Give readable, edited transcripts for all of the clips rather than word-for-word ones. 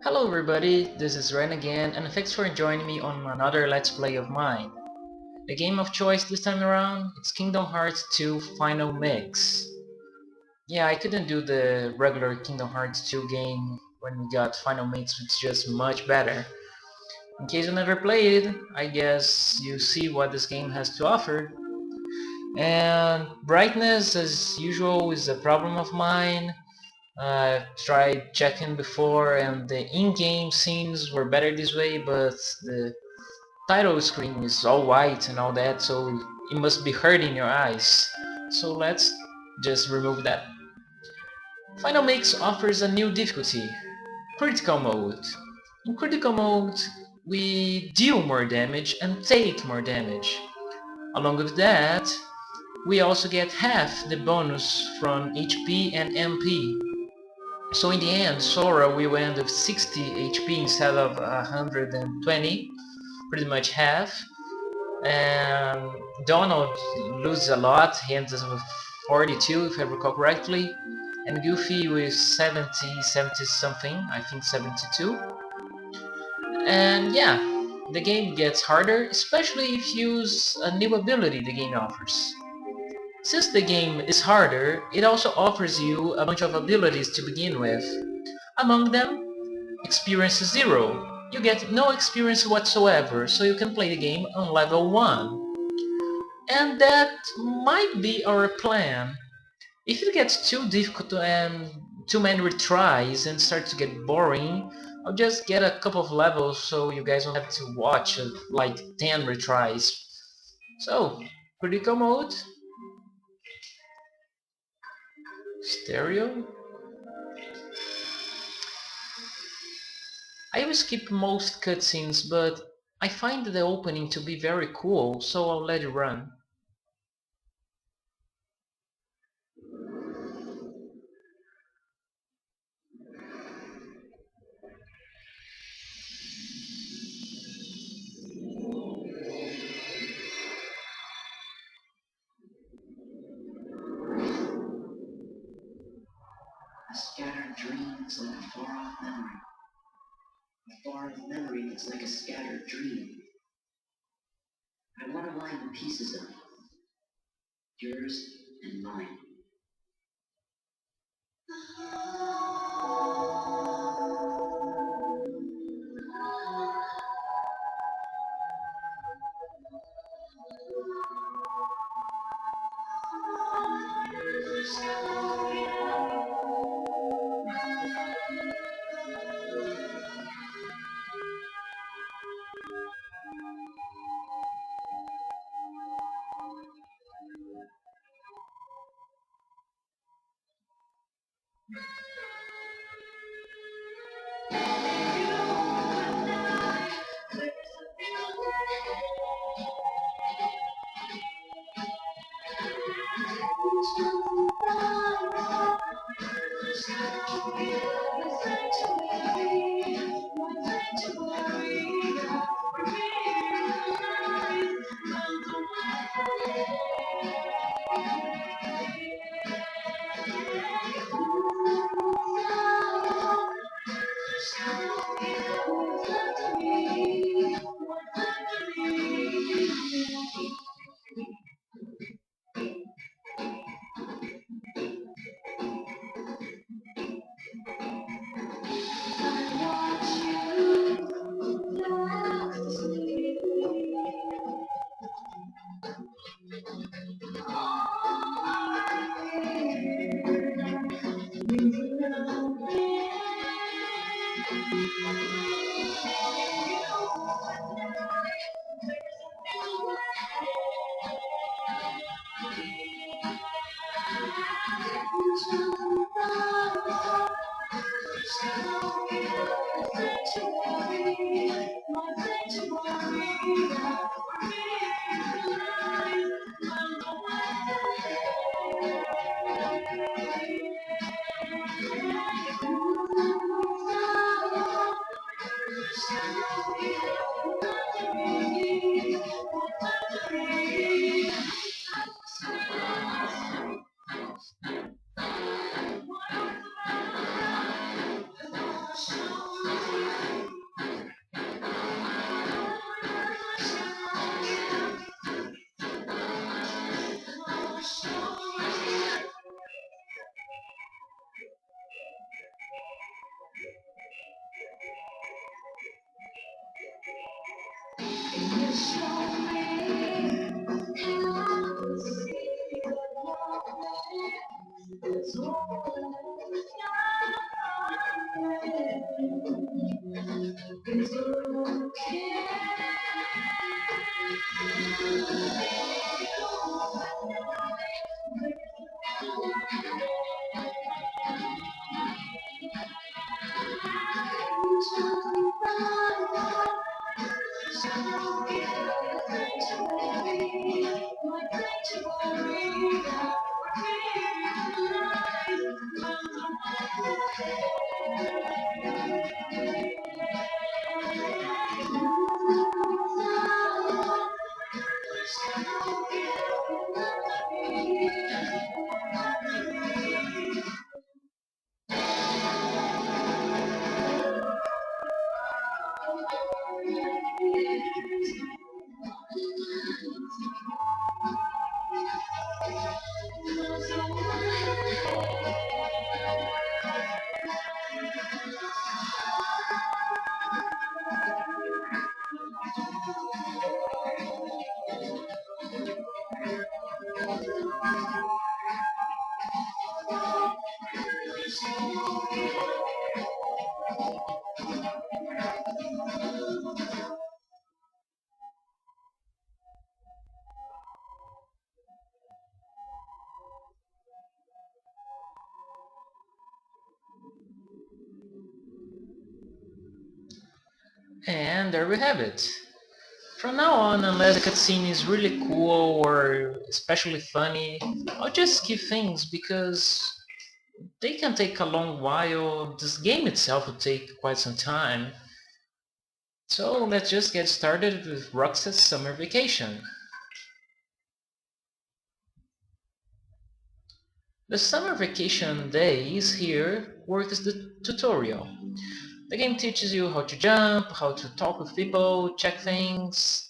Hello everybody, this is Ren again, and thanks for joining me on another Let's Play of mine. The game of choice this time around, it's Kingdom Hearts 2 Final Mix. Yeah, I couldn't do the regular Kingdom Hearts 2 game when we got Final Mix, which is just much better. In case you never played, I guess you see what this game has to offer. And brightness, as usual, is a problem of mine. I've tried checking before and the in-game scenes were better this way, but the title screen is all white and all that, so it must be hurting your eyes. So let's just remove that. Final Mix offers a new difficulty, Critical Mode. In Critical Mode, we deal more damage and take more damage. Along with that, we also get half the bonus from HP and MP. So in the end, Sora will end with 60 HP instead of 120, pretty much half. And Donald loses a lot, he ends with 42 if I recall correctly. And Goofy with 70 something, I think 72. And yeah, the game gets harder, especially if you use a new ability the game offers. Since the game is harder, it also offers you a bunch of abilities to begin with. Among them, Experience 0. You get no experience whatsoever, so you can play the game on level 1. And that might be our plan. If it gets too difficult and too many retries and starts to get boring, I'll just get a couple of levels so you guys don't have to watch like 10 retries. So, critical mode, stereo. I will skip most cutscenes, but I find the opening to be very cool, so I'll let it run. A scattered dream is like a far-off memory. A far-off memory that's like a scattered dream. I want to line the pieces up. Yours and mine. And there we have it. From now on, unless the cutscene is really cool or especially funny, I'll just skip things because they can take a long while. This game itself will take quite some time. So let's just get started with Roxas Summer Vacation. The summer vacation days here work as the tutorial. The game teaches you how to jump, how to talk with people, check things,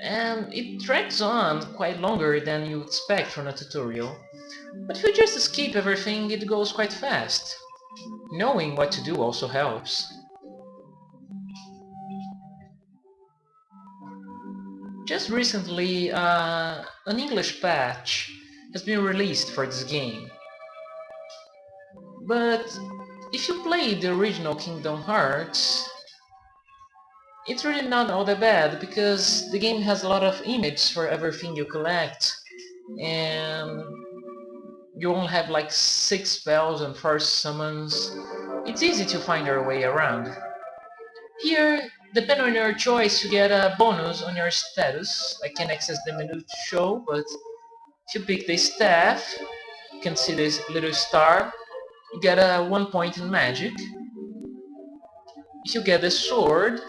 and it drags on quite longer than you expect from a tutorial. But if you just skip everything, it goes quite fast. Knowing what to do also helps. Just recently, an English patch has been released for this game. But if you play the original Kingdom Hearts, it's really not all that bad because the game has a lot of images for everything you collect, and you only have like 6 spells and 4 summons. It's easy to find your way around. Here, depending on your choice, you get a bonus on your status. I can access the menu to show, but if you pick the staff, you can see this little star. You get a 1 point in magic. If you get the sword,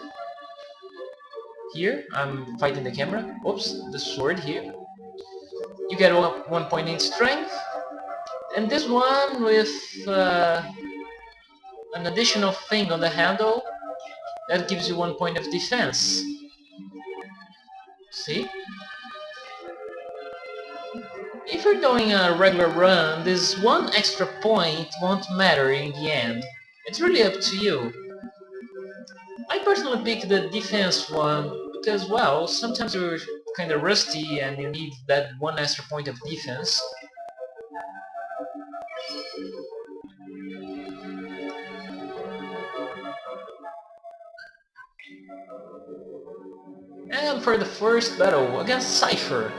here, I'm fighting the camera. Oops, the sword here. You get 1 point in strength. And this one with an additional thing on the handle that gives you 1 point of defense. See? If you're doing a regular run, this 1 extra point won't matter in the end. It's really up to you. I personally pick the defense one because, well, sometimes you're kinda rusty and you need that 1 extra point of defense. And for the first battle against Cypher.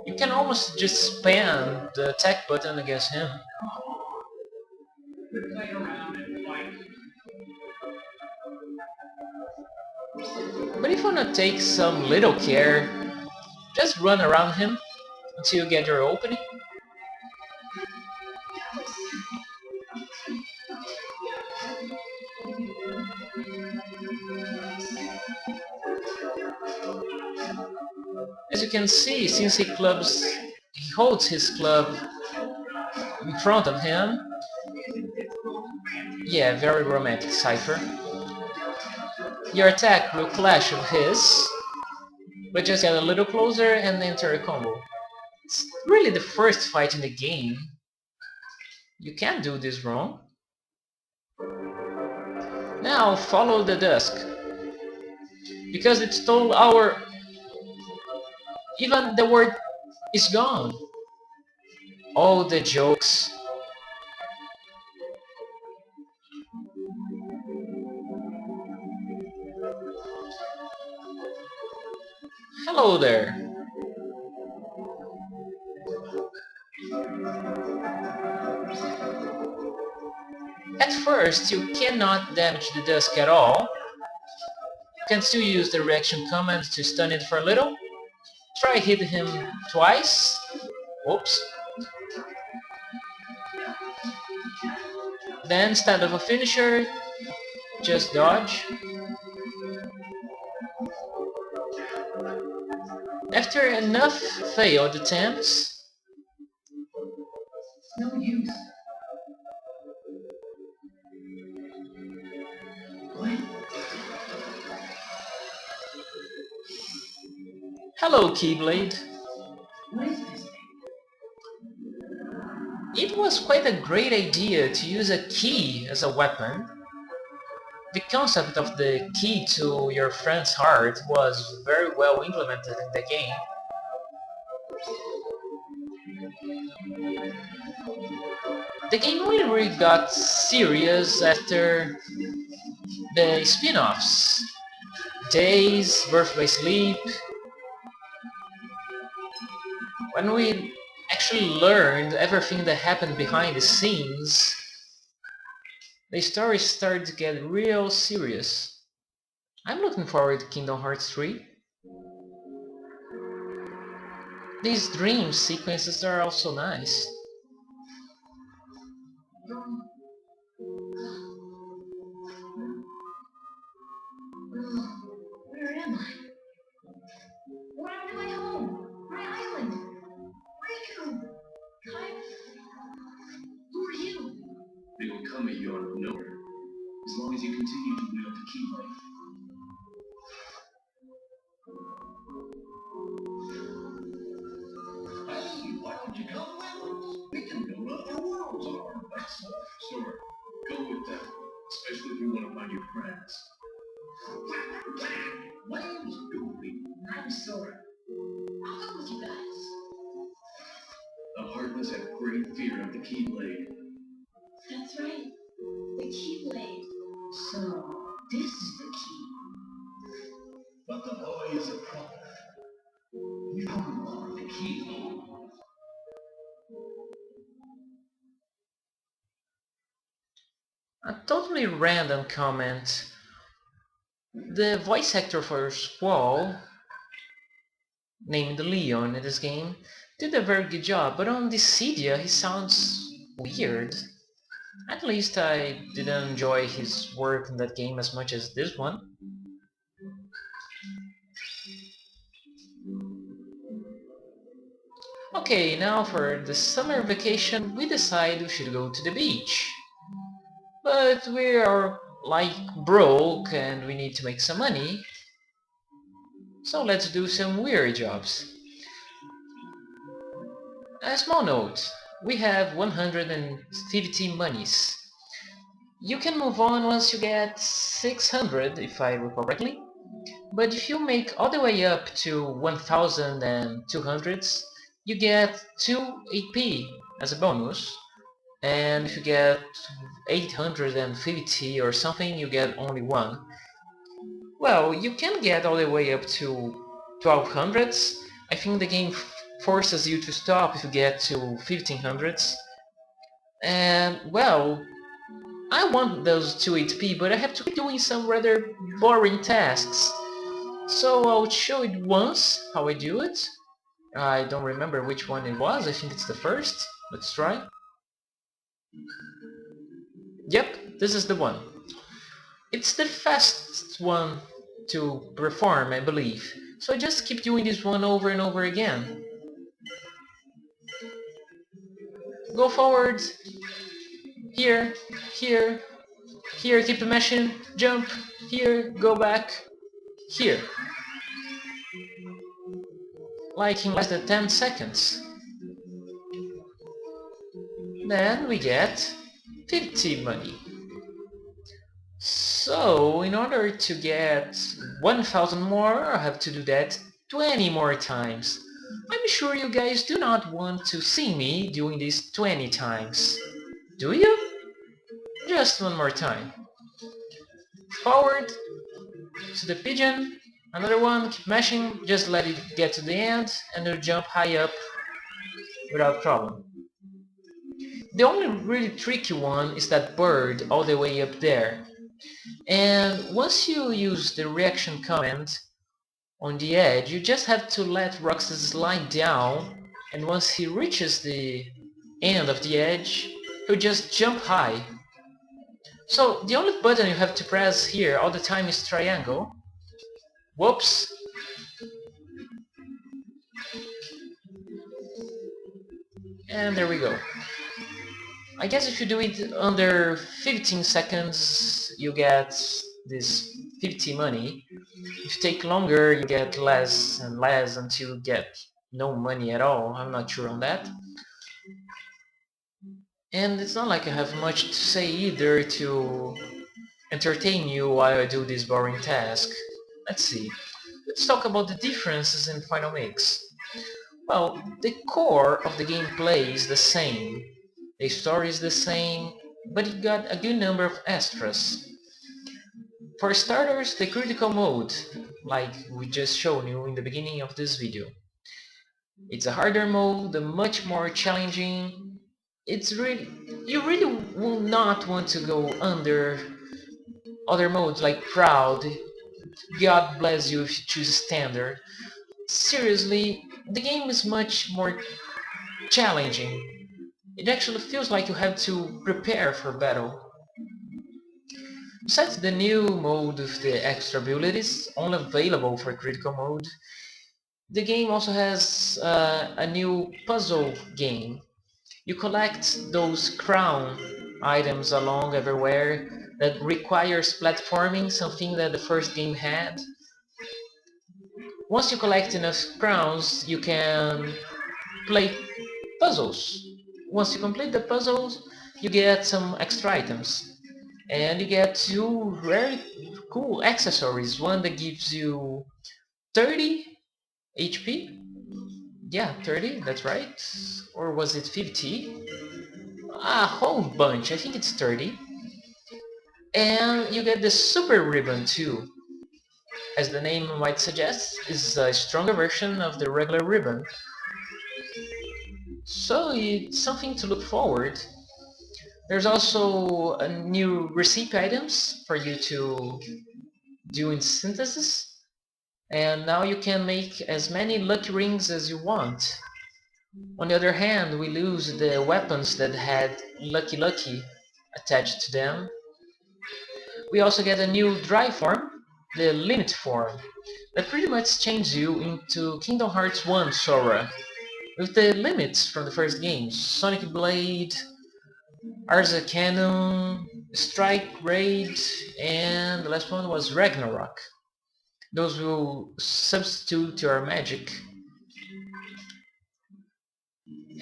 You can almost just spam the attack button against him. But if you wanna take some little care, just run around him until you get your opening. As you can see, since he holds his club in front of him. Yeah, very romantic, Cypher. Your attack will clash with his, but just get a little closer and enter a combo. It's really the first fight in the game. You can't do this wrong. Now follow the dusk. Because it stole our... Even the word is gone. All the jokes. Hello there. At first, you cannot damage the dusk at all. You can still use the reaction command to stun it for a little. Try hit him twice. Oops. Then instead of a finisher, just dodge. After enough failed attempts, No use. What? hello Keyblade. What is this thing? It was quite a great idea to use a key as a weapon. The concept of the key to your friend's heart was very well implemented in the game. The game really got serious after the spin-offs. Days, Birth by Sleep. When we actually learned everything that happened behind the scenes, the story started to get real serious. I'm looking forward to Kingdom Hearts 3. These dream sequences are also nice. Where am I? What happened to my home? My island? Riku! Kai? Who are you? They will come at you out of nowhere, as long as you continue to wield the keyblade. Hey, why don't you come with us? We can build other worlds on our vessel. Sure, go with them, especially if you want to find your friends. My name's Goofy. I'm Sora. I'll come with you guys. The Heartless have great fear of the keyblade. That's right. The Keyblade. So, this is the key. But the boy is a problem. You don't want the keyblade. A totally random comment. The voice actor for Squall, named Leon in this game, did a very good job, but on Dissidia he sounds weird. At least I didn't enjoy his work in that game as much as this one. Okay, now for the summer vacation we decide we should go to the beach. But we are like broke and we need to make some money. So let's do some weird jobs. A small note, we have 150 monies. You can move on once you get 600 if I recall correctly. But if you make all the way up to 1200, you get 2 AP as a bonus. And if you get 850 or something, you get only 1. Well, you can get all the way up to 1200s. I think the game forces you to stop if you get to 1500s. And, well, I want those 2 HP, but I have to keep doing some rather boring tasks. So I'll show it once, how I do it. I don't remember which one it was, I think it's the first. Let's try. Yep, this is the one. It's the fastest one to perform, I believe. So I just keep doing this one over and over again. Go forward. Here, here, here, keep mashing, jump, here, go back, here. Like in less than 10 seconds. Then we get 50 money. So, in order to get 1000 more, I have to do that 20 more times. I'm sure you guys do not want to see me doing this 20 times. Do you? Just one more time. Forward to the pigeon, another one, keep mashing, just let it get to the end, and you'll jump high up without problem. The only really tricky one is that bird all the way up there. And once you use the reaction command on the edge, you just have to let Roxas slide down, and once he reaches the end of the edge, he'll just jump high. So the only button you have to press here all the time is triangle. Whoops! And there we go. I guess if you do it under 15 seconds, you get this 50 money. If you take longer, you get less and less until you get no money at all. I'm not sure on that. And it's not like I have much to say either to entertain you while I do this boring task. Let's see. Let's talk about the differences in Final Mix. Well, the core of the gameplay is the same. The story is the same, but it got a good number of extras. For starters, the critical mode, like we just shown you in the beginning of this video. It's a harder mode, much more challenging. You really will not want to go under other modes like Proud. God bless you if you choose Standard. Seriously, the game is much more challenging. It actually feels like you have to prepare for battle. Besides the new mode with the extra abilities, only available for critical mode, the game also has a new puzzle game. You collect those crown items along everywhere that requires platforming, something that the first game had. Once you collect enough crowns, you can play puzzles. Once you complete the puzzles, you get some extra items. And you get two very cool accessories. One that gives you 30 HP. Yeah, 30, that's right. Or was it 50? A whole bunch, I think it's 30. And you get the super ribbon too. As the name might suggest, is a stronger version of the regular ribbon. So it's something to look forward. There's also a new recipe items for you to do in synthesis. And now you can make as many lucky rings as you want. On the other hand, we lose the weapons that had Lucky Lucky attached to them. We also get a new dry form, the limit form, that pretty much changes you into Kingdom Hearts 1 Sora, with the limits from the first games: Sonic Blade, Arza Cannon, Strike Raid, and the last one was Ragnarok. Those will substitute your magic.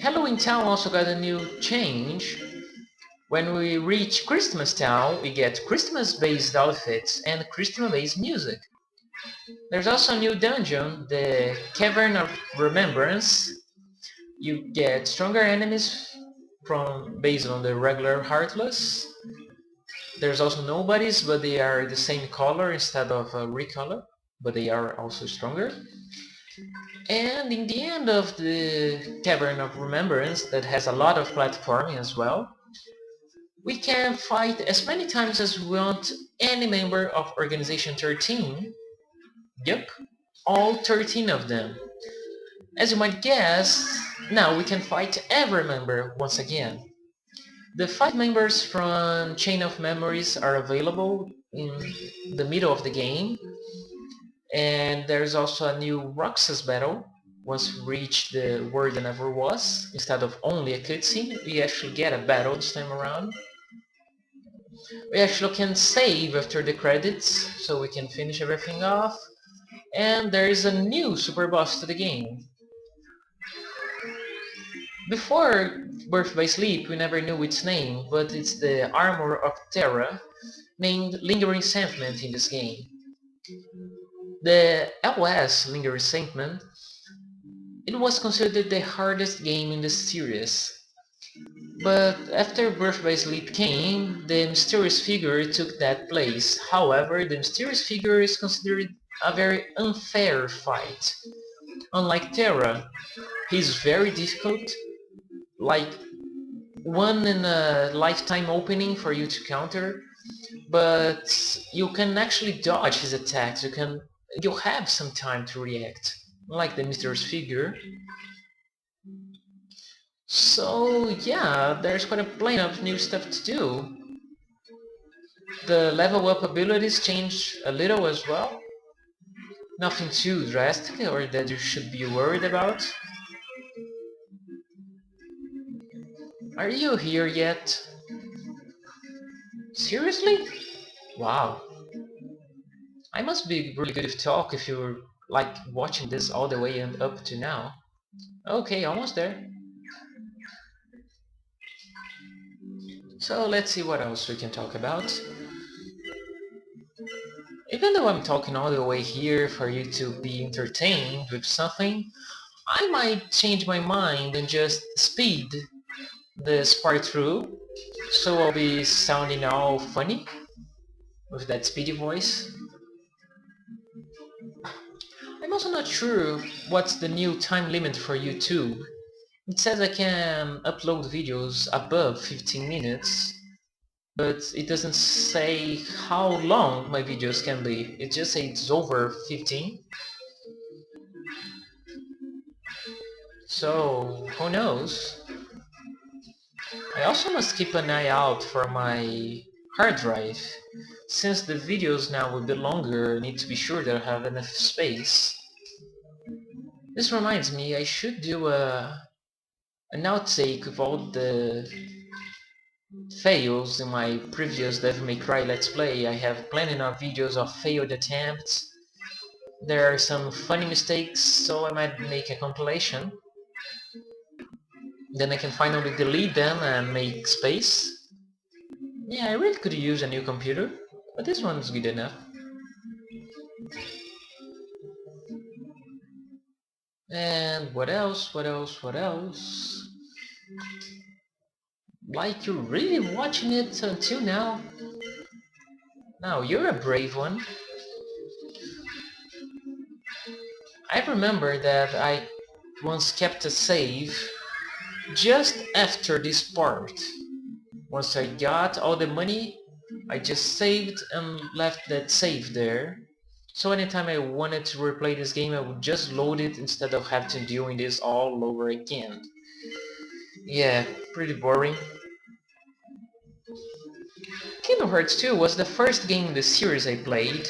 Halloween Town also got a new change. When we reach Christmas Town, we get Christmas-based outfits and Christmas-based music. There's also a new dungeon, the Cavern of Remembrance. You get stronger enemies based on the regular Heartless. There's also nobodies, but they are the same color instead of a recolor, but they are also stronger. And in the end of the Cavern of Remembrance, that has a lot of platforming as well, we can fight as many times as we want any member of Organization 13. Yup, all 13 of them. As you might guess, now we can fight every member once again. The 5 members from Chain of Memories are available in the middle of the game. And there's also a new Roxas battle. Once we reach the world that never was, instead of only a cutscene, we actually get a battle this time around. We actually can save after the credits, so we can finish everything off. And there is a new super boss to the game. Before Birth by Sleep, we never knew its name, but it's the armor of Terra, named Lingering Sentiment in this game. The LS Lingering Sentiment, it was considered the hardest game in the series. But after Birth by Sleep came, the mysterious figure took that place. However, the mysterious figure is considered a very unfair fight. Unlike Terra, he's very difficult, like one in a lifetime opening for you to counter, but you can actually dodge his attacks. You have some time to react, unlike the mysterious figure. So yeah, there's quite a plenty of new stuff to do. The level up abilities change a little as well. Nothing too drastic or that you should be worried about. Are you here yet? Seriously? Wow. I must be really good at talk if you're like watching this all the way and up to now. Okay, almost there. So let's see what else we can talk about. Even though I'm talking all the way here for you to be entertained with something, I might change my mind and just speed this part through, so I'll be sounding all funny with that speedy voice. I'm also not sure what's the new time limit for YouTube. It says I can upload videos above 15 minutes, but it doesn't say how long my videos can be. It just says it's over 15. So, who knows? I also must keep an eye out for my hard drive. Since the videos now will be longer, I need to be sure that I have enough space. This reminds me, I should do an outtake of all the fails in my previous Devil May Cry Let's Play. I have plenty of videos of failed attempts. There are some funny mistakes, so I might make a compilation. Then I can finally delete them and make space. Yeah, I really could use a new computer, but this one's good enough. And what else? Like, you're really watching it until now? Now, you're a brave one. I remember that I once kept a save just after this part. Once I got all the money, I just saved and left that save there. So anytime I wanted to replay this game, I would just load it instead of having to doing this all over again. Yeah, pretty boring. Kingdom Hearts 2 was the first game in the series I played.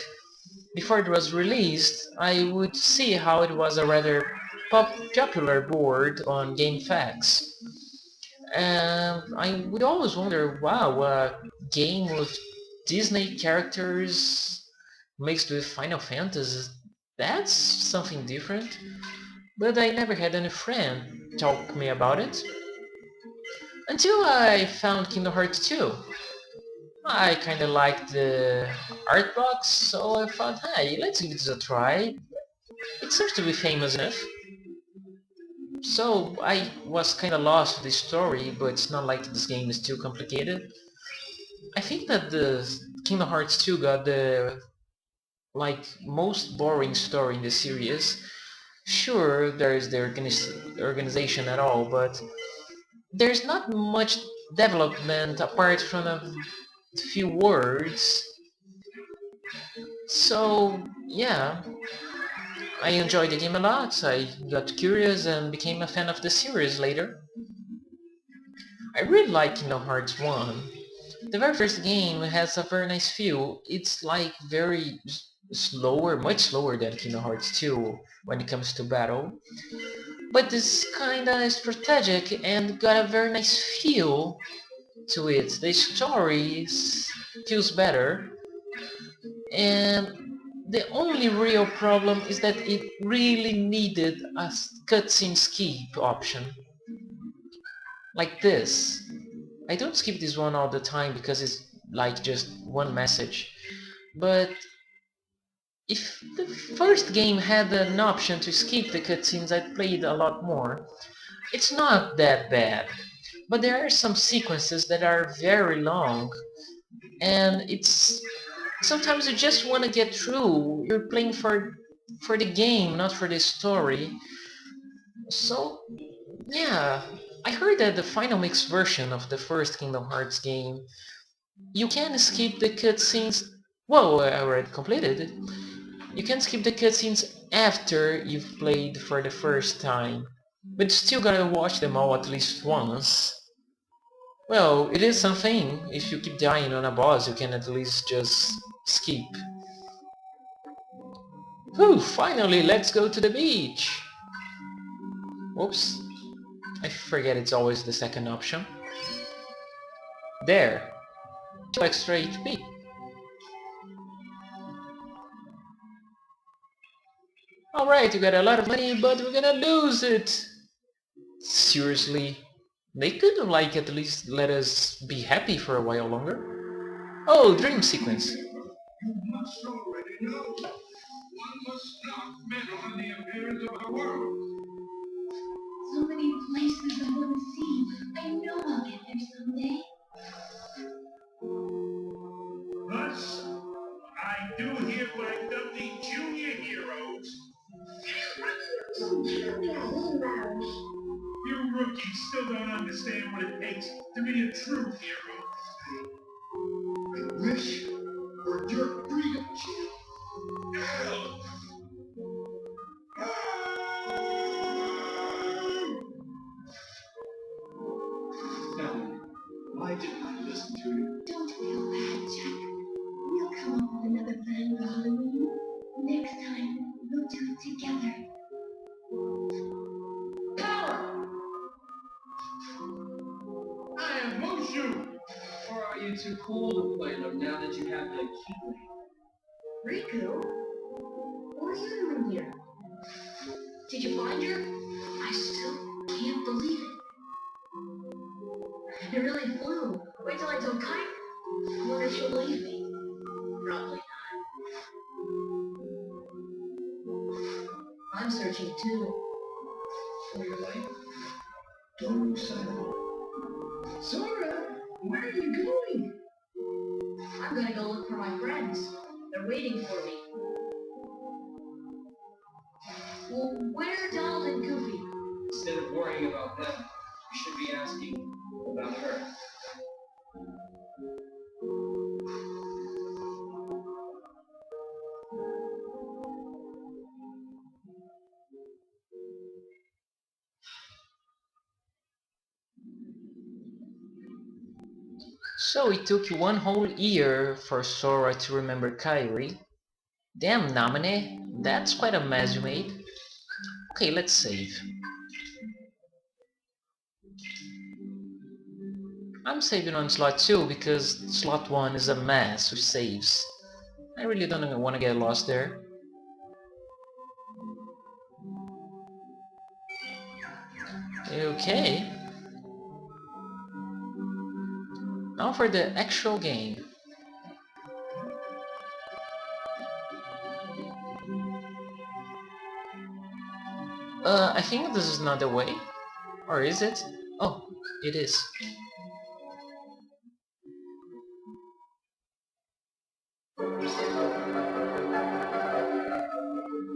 Before it was released, I would see how it was a rather popular board on GameFAQs. And I would always wonder, wow, a game with Disney characters mixed with Final Fantasy, that's something different. But I never had any friend talk me about it. Until I found Kingdom Hearts 2. I kinda liked the art box, so I thought, hey, let's give this a try. It seems to be famous enough. So I was kinda lost with the story, but it's not like this game is too complicated. I think that the Kingdom Hearts 2 got the most boring story in the series. Sure, there is the organization at all, but there's not much development apart from a few words. So yeah, I enjoyed the game a lot. I got curious and became a fan of the series later. I really like Kingdom Hearts 1. The very first game has a very nice feel. It's like very slower, much slower than Kingdom Hearts 2 when it comes to battle. But it's kinda strategic and got a very nice feel to it. The story feels better, and the only real problem is that it really needed a cutscene skip option. like this. I don't skip this one all the time because it's like just one message. But if the first game had an option to skip the cutscenes, I'd play it a lot more. It's not that bad, but there are some sequences that are very long, and it's sometimes you just want to get through. You're playing for the game, not for the story. So yeah, I heard that the final mix version of the first Kingdom Hearts game, you can skip the cutscenes. Whoa, I already completed it. You can skip the cutscenes after you've played for the first time, but you still gotta watch them all at least once. Well, it is something. If you keep dying on a boss, you can at least just skip. Whew, finally, let's go to the beach! Whoops. I forget it's always the second option. There. 2 extra HP. Alright, you got a lot of money, but we're gonna lose it! Seriously? They could like at least let us be happy for a while longer. Oh, dream sequence. You must already know. One must not meddle in the affairs of our world. So many places I want to see. I know I'll get there someday. Thus, I do hereby dub the junior heroes. You rookies still don't understand what it takes to be a true hero. I wish for your freedom, champ. Now, why didn't I listen to you? Don't feel bad, Jack. We'll come up with another plan for Halloween. Next time, we'll do it together. Power! I am Mushu! Or are you too cool to play them now that you have the keyblade? Riku? What are you doing here? Did you find her? I still can't believe it. It really flew. Wait till I tell Kite. I wonder if she'll believe me. Probably not. I'm searching too. For your life? Don't lose sight of it. Sora, where are you going? I'm gonna go look for my friends. They're waiting for me. Well, where are Donald and Goofy? Instead of worrying about them, you should be asking about her. So it took you one whole year for Sora to remember Kairi. Damn, Namine, that's quite a mess you made. Okay, let's save. I'm saving on slot 2 because slot 1 is a mess with saves. I really don't want to get lost there. Okay. Now for the actual game. I think this is not the way. Or is it? Oh, it is.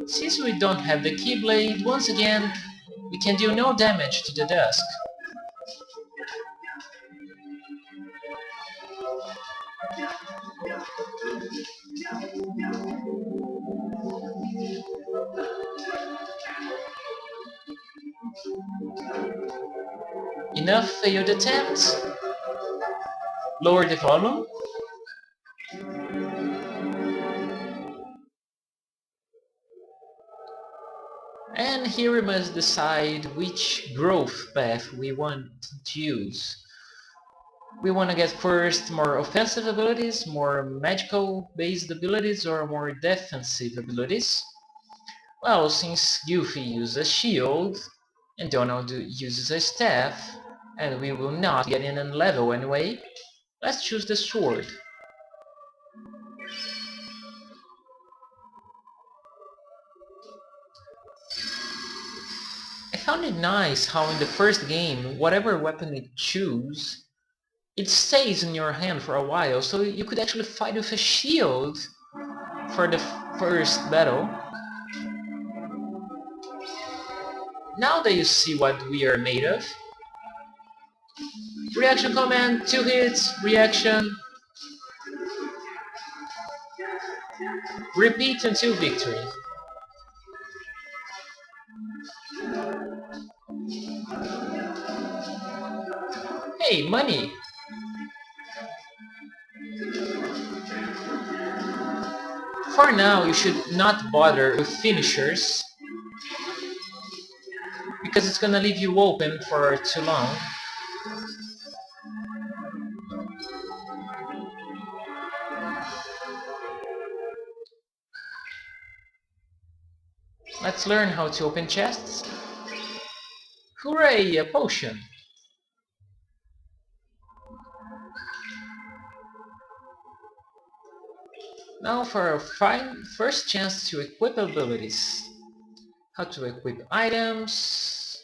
Since we don't have the Keyblade, once again, we can do no damage to the desk. Enough failed attempts. Lower the volume. And here we must decide which growth path we want to use. We want to get first more offensive abilities, more magical based abilities, or more defensive abilities. Well, since Goofy uses a shield and Donald uses a staff, And we will not get in a level anyway. Let's choose the sword. I found it nice how in the first game, whatever weapon you choose, it stays in your hand for a while, so you could actually fight with a shield for the first battle. Now that you see what we are made of, reaction command, 2 hits, reaction, repeat until victory. Hey, money! For now, you should not bother with finishers, because it's gonna leave you open for too long. Let's learn how to open chests. Hooray, a potion! Now for our first chance to equip abilities. How to equip items,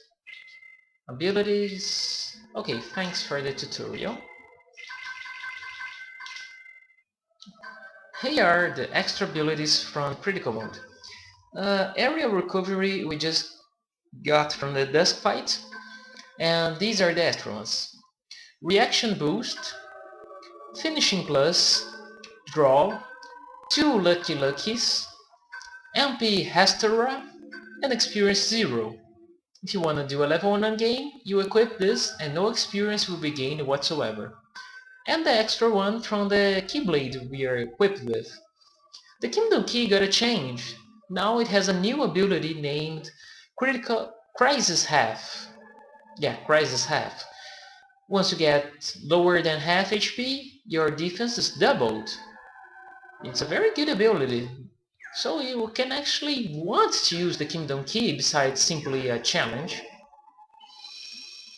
abilities. Okay, thanks for the tutorial. Here are the extra abilities from critical mode. Area recovery we just got from the dusk fight, and these are the extra ones. Reaction boost, finishing plus, draw, 2 lucky luckies, MP Hastera, and experience 0. If you wanna do a level 1 game, you equip this and no experience will be gained whatsoever. And the extra one from the Keyblade we are equipped with. The Kingdom Key got a change. Now it has a new ability named Critical Crisis Half. Yeah, Crisis Half. Once you get lower than half HP, your defense is doubled. It's a very good ability. So you can actually want to use the Kingdom Key besides simply a challenge.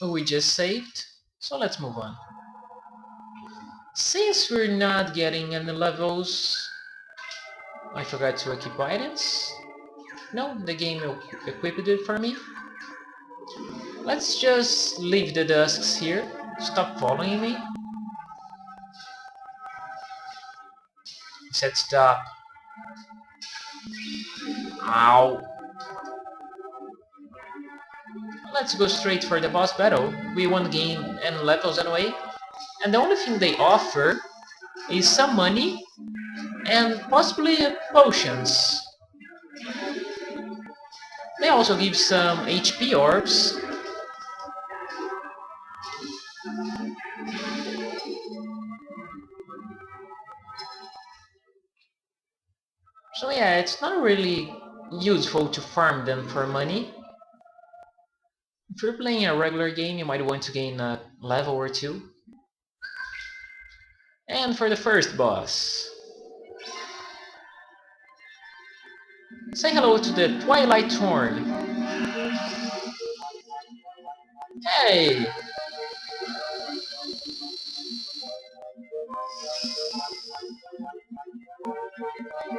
We just saved, so let's move on. Since we're not getting any levels, I forgot to equip items. No, the game equipped it for me. Let's just leave the dusks here. Stop following me. He said stop. Ow. Let's go straight for the boss battle. We won't gain any levels anyway. And the only thing they offer is some money and possibly potions. They also give some HP orbs. So yeah, it's not really useful to farm them for money. If you're playing a regular game, you might want to gain a level or 2. And for the first boss, say hello to the Twilight Thorn. Hey!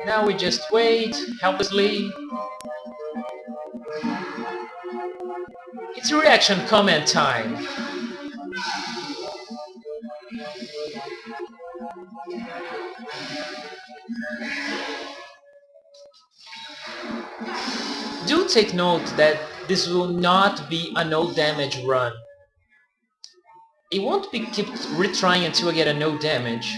Now we just wait, helplessly. It's reaction comment time. Do take note that this will not be a no damage run. It won't be keep retrying until I get a no damage.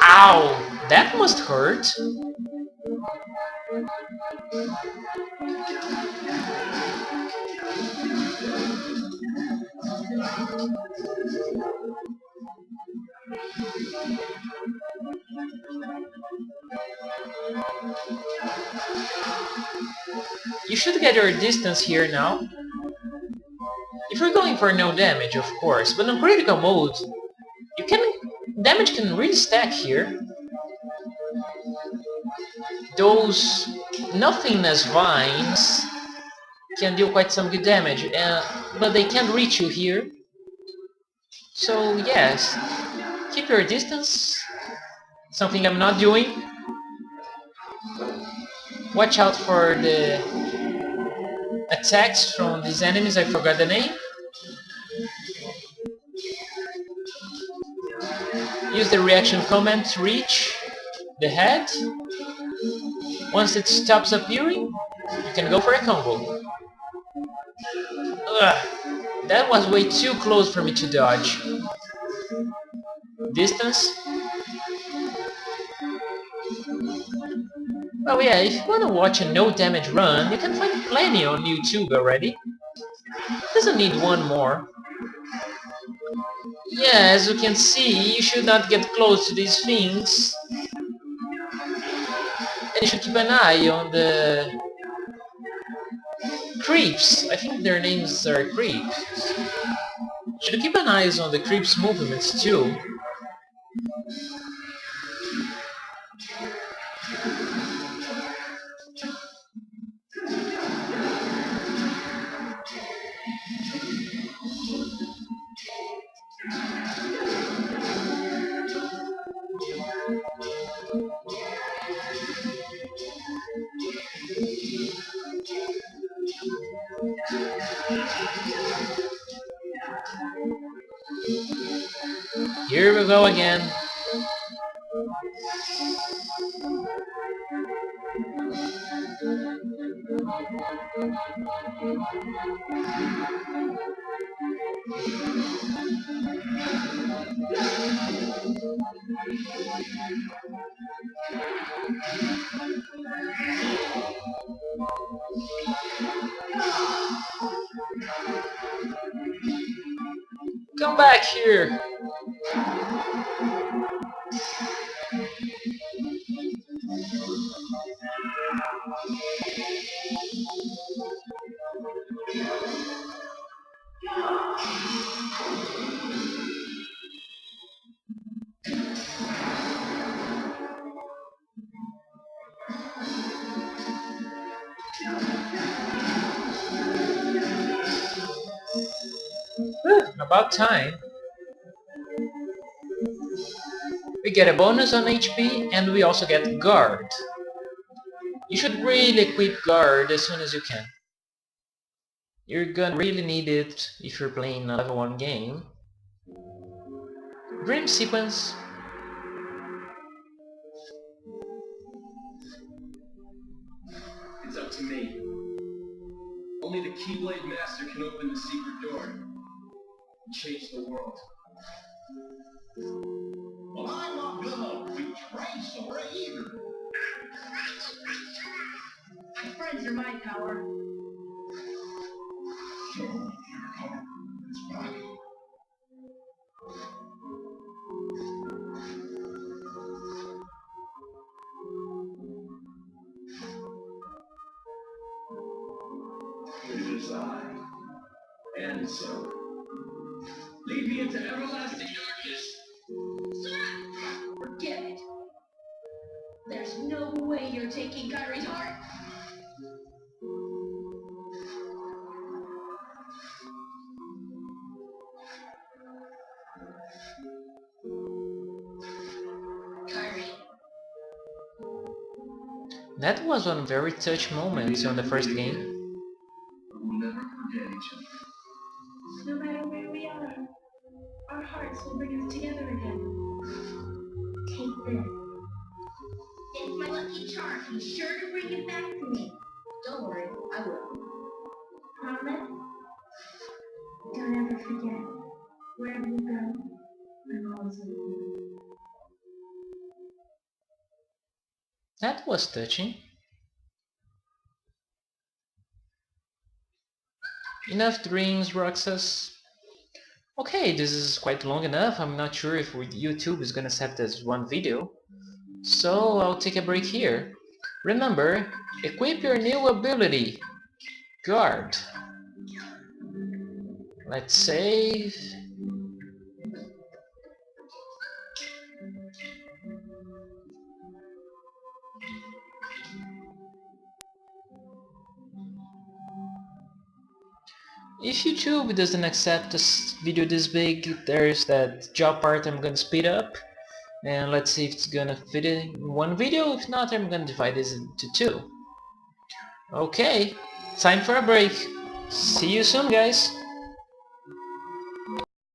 Ow! That must hurt. You should get your distance here now. If you're going for no damage, of course, but on critical mode, damage can really stack here. Those nothingness vines can deal quite some good damage, but they can't reach you here. So yes, keep your distance. Something I'm not doing. Watch out for the attacks from these enemies, I forgot the name. Use the reaction command to reach the head. Once it stops appearing, you can go for a combo. Ugh, that was way too close for me to dodge. Distance. Oh yeah, if you wanna watch a no damage run, you can find plenty on YouTube already. Doesn't need one more. Yeah, as you can see, you should not get close to these things. And you should keep an eye on the creeps. I think their names are creeps. You should keep an eye on the creeps' movements too. Here we go again. Come back here! About time. We get a bonus on HP and we also get guard. You should really equip guard as soon as you can. You're gonna really need it if you're playing a level 1 game. Dream sequence. It's up to me. Only the Keyblade Master can open the secret door and change the world. Well, I'm not gonna betray Sora either. My friends are my power. So, your heart is mine. It is I, and so. Lead me into everlasting darkness. Sora! Forget it. There's no way you're taking Kyrie's heart. Kyrie. That was one very touch moment on the first game. We'll never forget each other. No matter where we are, our hearts will bring us together again. Take this. It's my lucky charm. Be sure to bring it back to me. Don't worry, I will. Promise? Don't ever forget. Wherever you go, I'm always with you. That was touching. Enough dreams, Roxas. Okay, this is quite long enough. I'm not sure if YouTube is gonna accept this one video. So I'll take a break here. Remember, equip your new ability. guard. Let's save. If YouTube doesn't accept this video this big, there's that job part I'm gonna speed up. And let's see if it's gonna fit in one video. If not, I'm gonna divide this into two. Okay, time for a break. See you soon, guys.